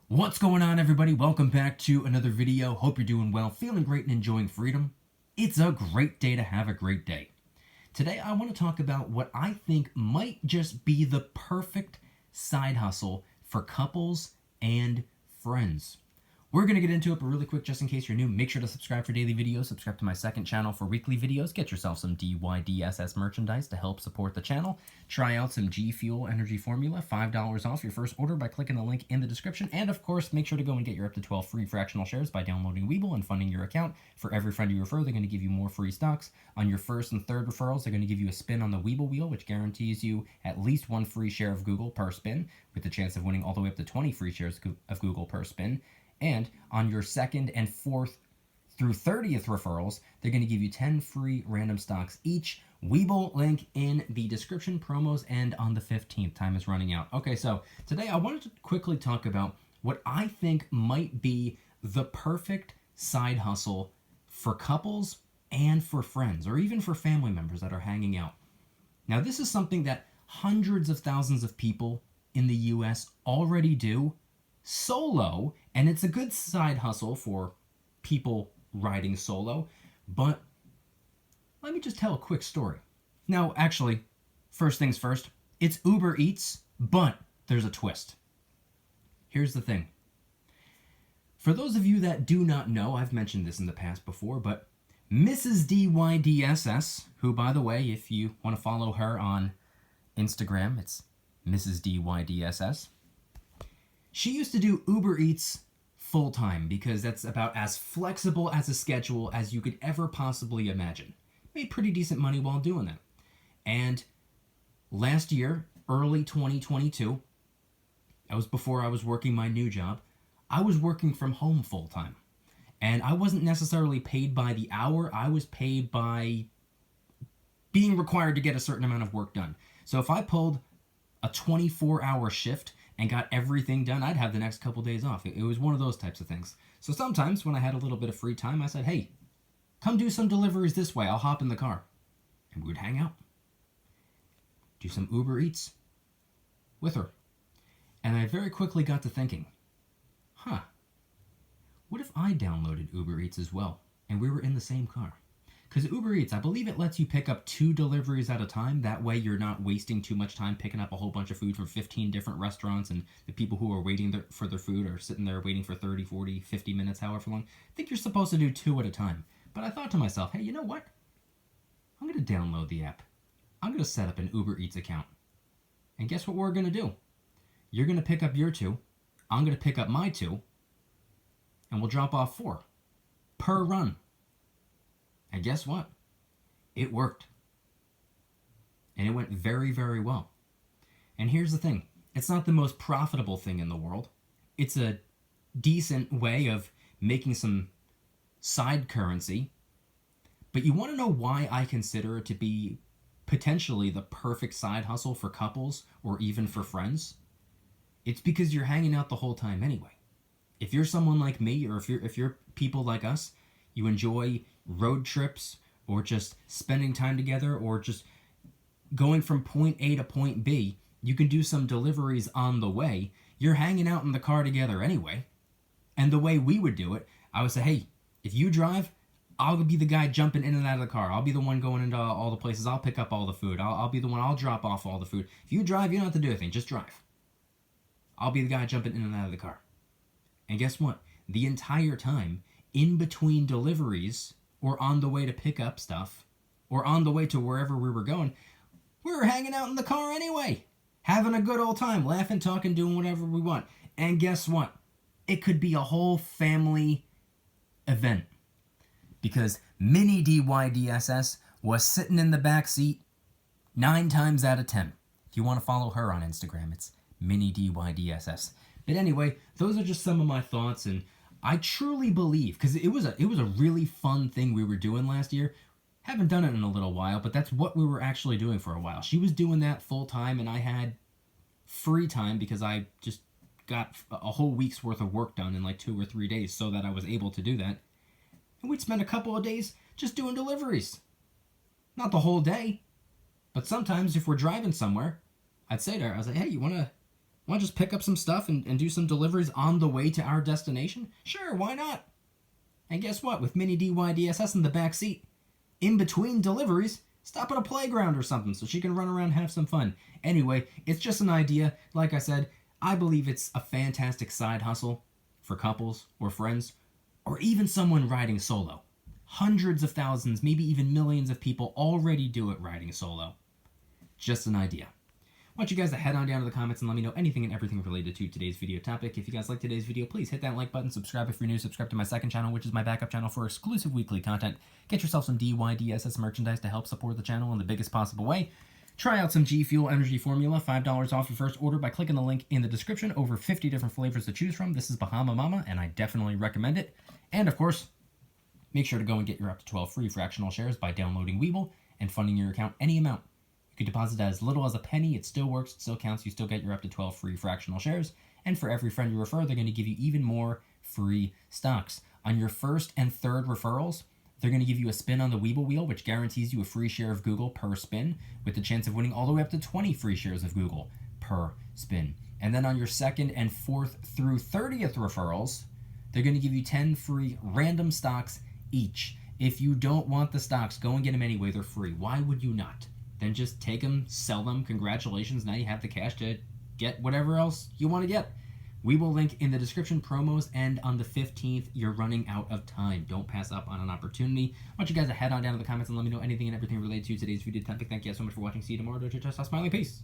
What's going on, everybody? Welcome back to another video. Hope you're doing well, feeling great, and enjoying freedom. It's a great day to have a great day. Today, I want to talk about what I think might just be the perfect side hustle for couples and friends. We're going to get into it, but really quick, just in case you're new, make sure to subscribe for daily videos, subscribe to my second channel for weekly videos, get yourself some DYDSS merchandise to help support the channel, try out some G Fuel Energy Formula, $5 off your first order by clicking the link in the description, and of course, make sure to go and get your up to 12 free fractional shares by downloading Webull and funding your account. For every friend you refer, they're going to give you more free stocks. On your first and third referrals, they're going to give you a spin on the Webull wheel, which guarantees you at least one free share of Google per spin, with the chance of winning all the way up to 20 free shares of Google per spin. And on your second and fourth through 30th referrals, they're going to give you 10 free random stocks each. Webull link in the description, promos, and on the 15th. Time is running out. Okay, so today I wanted to quickly talk about what I think might be the perfect side hustle for couples and for friends, or even for family members that are hanging out. Now, this is something that hundreds of thousands of people in the US already do solo, and it's a good side hustle for people riding solo. But let me just tell a quick story. Now, actually, first things first, it's Uber Eats, but there's a twist. Here's the thing. For those of you that do not know, I've mentioned this in the past before, but Mrs. DYDSS, who, by the way, if you want to follow her on Instagram, it's Mrs. DYDSS. She used to do Uber Eats full-time because that's about as flexible as a schedule as you could ever possibly imagine. Made pretty decent money while doing that. And last year, early 2022, that was before I was working my new job, I was working from home full-time. And I wasn't necessarily paid by the hour, I was paid by being required to get a certain amount of work done. So if I pulled a 24-hour shift and got everything done, I'd have the next couple days off. It was one of those types of things. So sometimes when I had a little bit of free time, I said, hey, come do some deliveries this way. I'll hop in the car. And we would hang out. Do some Uber Eats with her. And I very quickly got to thinking, what if I downloaded Uber Eats as well, and we were in the same car? Because Uber Eats, I believe it lets you pick up 2 deliveries at a time. That way you're not wasting too much time picking up a whole bunch of food from 15 different restaurants, and the people who are waiting for their food are sitting there waiting for 30, 40, 50 minutes, however long. I think you're supposed to do 2 at a time. But I thought to myself, hey, you know what? I'm going to download the app. I'm going to set up an Uber Eats account. And guess what we're going to do? You're going to pick up your 2. I'm going to pick up my 2. And we'll drop off 4 per run. And guess what? It worked. And it went very, very well. And here's the thing. It's not the most profitable thing in the world. It's a decent way of making some side currency. But you want to know why I consider it to be potentially the perfect side hustle for couples or even for friends? It's because you're hanging out the whole time anyway. If you're someone like me, or if you're people like us, you enjoy road trips, or just spending time together, or just going from point A to point B, you can do some deliveries on the way. You're hanging out in the car together anyway. And the way we would do it, I would say, hey, if you drive, I'll be the guy jumping in and out of the car. I'll be the one going into all the places. I'll pick up all the food. I'll be the one, I'll drop off all the food. If you drive, you don't have to do anything. Just drive. I'll be the guy jumping in and out of the car. And guess what? The entire time, in between deliveries, or on the way to pick up stuff, or on the way to wherever we were going, we were hanging out in the car anyway, having a good old time, laughing, talking, doing whatever we want. And guess what? It could be a whole family event, because Mykie DYDSS was sitting in the back seat 9 times out of 10. If you want to follow her on Instagram, it's Mykie DYDSS. But anyway, those are just some of my thoughts, and I truly believe, because it was a really fun thing we were doing last year. Haven't done it in a little while, but that's what we were actually doing for a while. She was doing that full time, and I had free time because I just got a whole week's worth of work done in like 2 or 3 days so that I was able to do that. And we'd spend a couple of days just doing deliveries. Not the whole day, but sometimes if we're driving somewhere, I'd say to her, I was like, hey, you want to Want to just pick up some stuff and do some deliveries on the way to our destination? Sure, why not? And guess what? With Mykie DYDSS in the back seat, in between deliveries, stop at a playground or something so she can run around and have some fun. Anyway, it's just an idea. Like I said, I believe it's a fantastic side hustle for couples or friends or even someone riding solo. Hundreds of thousands, maybe even millions of people already do it riding solo. Just an idea. I want you guys to head on down to the comments and let me know anything and everything related to today's video topic. If you guys like today's video, please hit that like button, subscribe if you're new, subscribe to my second channel, which is my backup channel for exclusive weekly content. Get yourself some DYDSS merchandise to help support the channel in the biggest possible way. Try out some G Fuel Energy Formula, $5 off your first order by clicking the link in the description. Over 50 different flavors to choose from. This is Bahama Mama, and I definitely recommend it. And of course, make sure to go and get your up to 12 free fractional shares by downloading Webull and funding your account any amount. You can deposit as little as a penny. It still works. It still counts. You still get your up to 12 free fractional shares. And for every friend you refer, they're going to give you even more free stocks. On your first and third referrals, they're going to give you a spin on the Webull wheel, which guarantees you a free share of Google per spin, with the chance of winning all the way up to 20 free shares of Google per spin. And then on your second and fourth through 30th referrals, they're going to give you 10 free random stocks each. If you don't want the stocks, go and get them anyway. They're free. Why would you not? Then just take them, sell them. Congratulations. Now you have the cash to get whatever else you want to get. We will link in the description. Promos end on the 15th. You're running out of time. Don't pass up on an opportunity. I want you guys to head on down to the comments and let me know anything and everything related to today's video topic. Thank you guys so much for watching. See you tomorrow. Don't you trust us? Smiling. Peace.